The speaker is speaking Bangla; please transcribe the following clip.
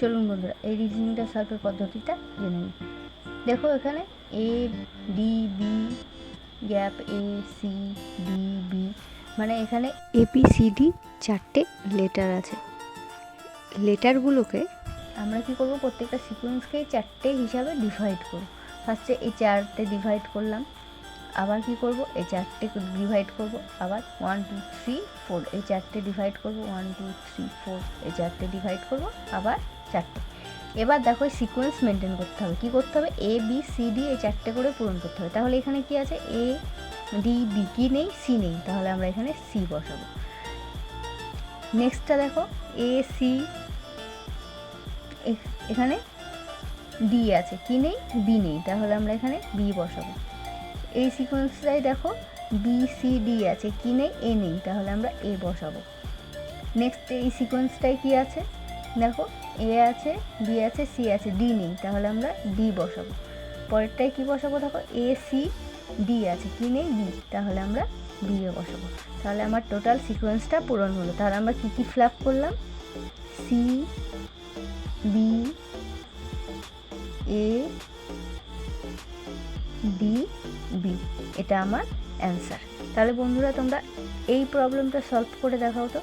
চলুন বন্ধুরা এই রিজনিংটা সলভের পদ্ধতিটা জেনে নিই। দেখো এখানে A D B gap A C D B, মানে এখানে ABCD 4টে লেটার আছে। লেটারগুলোকে আমরা কি করব, প্রত্যেকটা সিকোয়েন্সকে 4টে হিসাবে ডিভাইড করব। ফার্স্টে এই 4টে ডিভাইড করলাম, আবার কি করব এই 4টে ডিভাইড করব, আবার 1 2 3 4 এই 4টে ডিভাইড করব, 1 2 3 4 এই 4টে ডিভাইড করব, আবার 4টে। এবার দেখো সিকোয়েন্স মেনটেন করতে হবে। কি করতে হবে, এ বি সি ডি এই 4টে করে পূরণ করতে হবে। তাহলে এখানে কি আছে, এ ডি বি কি নেই, সি নেই, তাহলে আমরা এখানে সি বসাবো। নেক্সটটা দেখো এ সি, এখানে ডি আছে, কি নেই, বি নেই, তাহলে আমরা এখানে বি বসাবো। এই সিকোয়েন্সটাই দেখো বি সি ডি আছে, কি নেই, এ নেই, তাহলে আমরা এ বসাবো। নেক্সট এই সিকোয়েন্সটাই কি আছে, দেখো এ আছে, বি আছে, সি আছে, ডি নেই, তাহলে আমরা ডি বসাবো। পরেরটাই কি বসাবো, দেখো এ সি ডি আছে, কি নেই, বি, তাহলে আমরা বি এ বসাবো। তাহলে আমার টোটাল সিকোয়েন্সটা পূরণ হলো। তাহলে আমরা কী কী ফিল আপ করলাম, C B A D B, এটা আমার অ্যান্সার। তাহলে বন্ধুরা তোমরা এই প্রবলেমটা সলভ করে দেখাও তো।